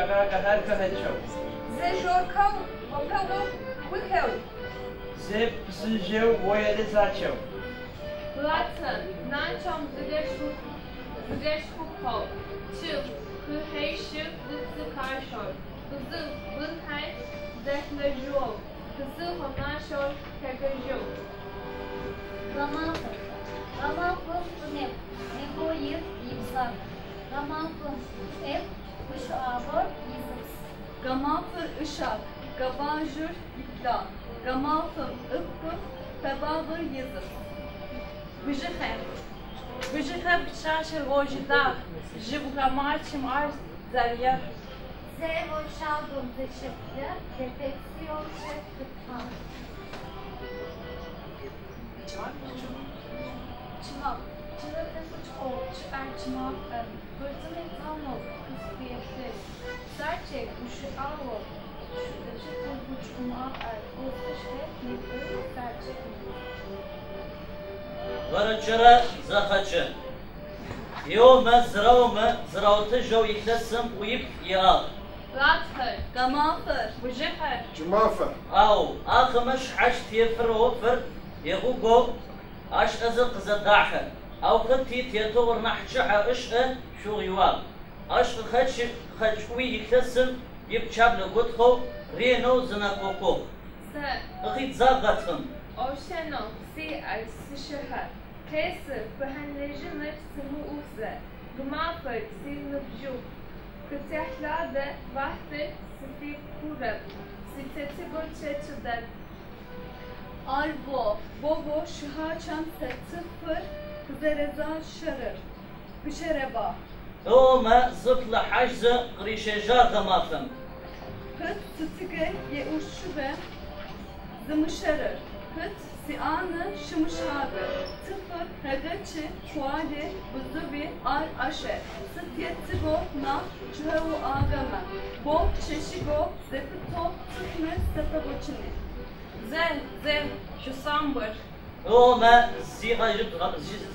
جاگا گهر کهچو زجورکو وپلو وکو زب زجو وید زاچو Latin, nanchom zgershuko, chu, kuheishu zikarsho, kuzu bunhai zehlejo, kuzu honasho kegajo. Романфор. Романфор не неходит ипсак. Романфор kuş ağır yıldız. Gamalfır ışak, gabanjur ipla. Gamalfır ıppı, febabır yıldız. Bıjıkhem. Bıjıkhem bıçaşı vojidar. Jibgamachim ar zarya. Zevo şalgum dışıklı, defeksiyon çıktıktan. Çımak. Çırakın uç ol, çıkar çımak. Fırtına tamam ol, kız kıyafet. Serçek, uşu al ol. Çıkı uç umak er. Olmuş ve nefret serçek. Varıçıra zakaçı. Yoma zrauma zrautu jo yiklasım uyup ya. Latin, Gamalfır. Bıjıkhem. جمافة Au akmış haş tiyefir ofir yegugo aş azı qızadaha. Au qıtti tiyeto vernahçıha ışı şu yuval. Aş xaç uy yiklasım yip çablı gutxo reno zinakoko. se, Iqit zagatım. oşeno, si ay sışıha. Kesi, behenlejinler sıvı uze. Gmafır, si nıbju. Kıtehlade, vahti, sifi kureb. Siteti goçeçider. Arbo, bobo, şıhaçan setıfır, kızereza şarır. Bışereba. Yoma zıpla hajzı qrişeja gamafım. Hıt sıtıgı ye uşşube, zımışarır. Hıt sianı şımışabı. Tıfır hegaçı, çuali, buzubi, ar aşe. Sıt yettigo na çuhevu agama. Bo çeşigo, zepito, tıfmı, sepaboçini. Zen, zen. Şu sambır. Yoma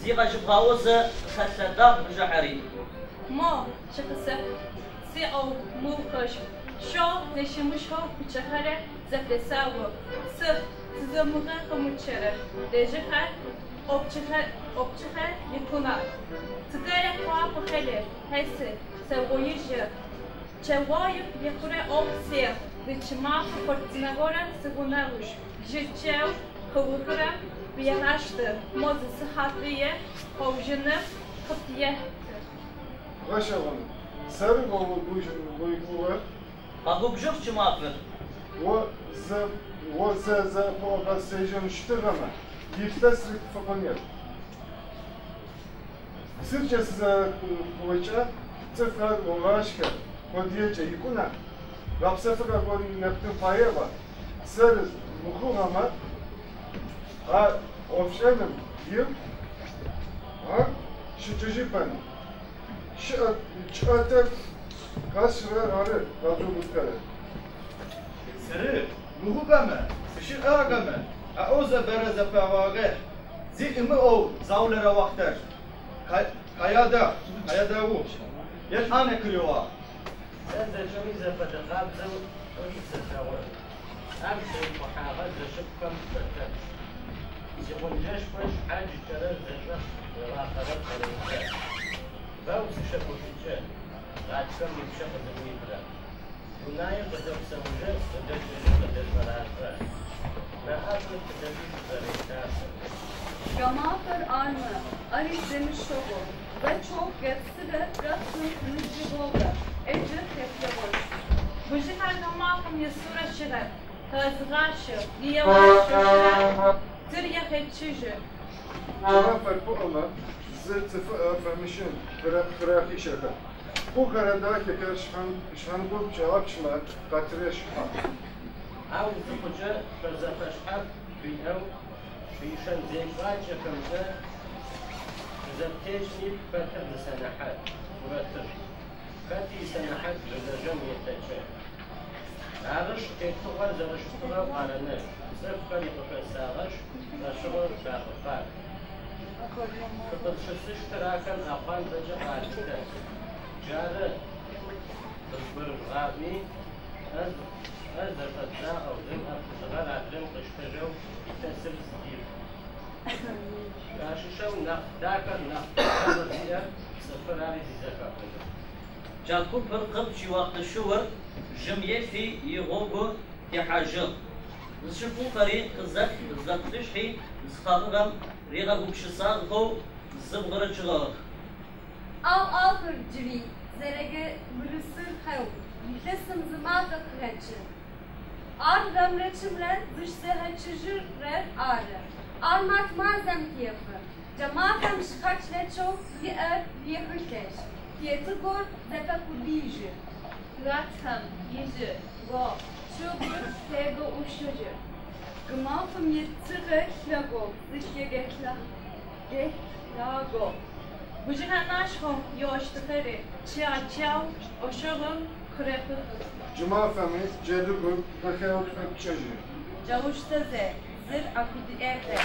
ziga jibgawızı xatlada bujahari. Mo, şakısı. Si o muvkış. Şo, neşimiş ho, bıçakare, zefesavu. Sıf, size muğen kamuçere. Dejikher, opçıkher, yıkunar. Tıgare kuwa pıkhele, hesi, sevoyijir. Çevayıp yakure opsiye. Dışıma fırtınagora sigunavuş. Jitçev, kavukura, biyahaştı. Mozisi hatliye, hovjını, kıptiye. غشا غنى سرق ويقوى Agubjuk çımafır. وز فوق سيجن اشتغل يفتسرك فقنير سيرجس كويتشا تفكر وغاشكا وديجا يكونا رابسا فكر قولي نبتن فايبا سرز مخوغما ها اوفشانم يم ها شتجي بان شاتر كاسرا راري رادو بسكره سري مهوغما شيغاغما اعوذ برز فواغه زي امو زاولر وقتر hayada bu yetane kırıyor. Sen de çok güzel fıtıklar zıv uysa şavur. Amşi muhafaz şıkkım fıtık. يقول ليش وش حاجة كلام زجاج ولا خبر كلام باوس شافوا في الجال قاعد كم يتشافوا ذوي بلا ونايم بدأ بسوجة بدأ بدأ مرافع ما أصل تدريب زريتاس Gamalfır armı, aris demiş şobu. Ve çok getsi de rasın kılıcı bolda. Ece tepki boş. Bıjıkher gamalkım yasura şirer. Tazgaşı, diyavaş şirer. Tırya hetçici. Muhafer bu ama zıt fahmişin fırakı şaka. Bu karada keker şan bu cevap şma katire şma. عاوز تخرج فزا فشحب في أو في شن زين فاجة كمزة إذا بتجني بتر سنحات مرتب كاتي سنحات إذا جميع تجاه عرش كيف تغرز رش تغرب على الناس صرف كان يقفل ساغش لشغل باقفال فقد شسش تراكن أقان بجا عالتاس جارة برغابني از فتنا او دم افزغال عدم قشتجو تسب سدير شو نخ داكر نخ هذا سفر على الزكاة جاكو برقب شي وقت الشور جميع في يغوغو يحاجر نشوفو فريق قزاك تشحي نسخابغم ريغا بوكشسان خو زبغر جغار Al jiri zerege bürüsür hayo. Yitlesim zımada kıraçı. Ar ramreçimre dışse haçıcı rer arı. Armak mazem kiyafı. Cemaatem şikaçle çok bir hırkeş. Fiyatı gor zepe kudijü. Ratham, Yijı, Go, Çubur, Tego, Uşucu. Gımafım yettığı lago. Dışya gehlago. Bujina nashom yoshtikari chiachiao oshogum krepu Cuma femi cedugur bekayot öpçeci. jawushtaze zir akudi erte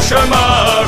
شمر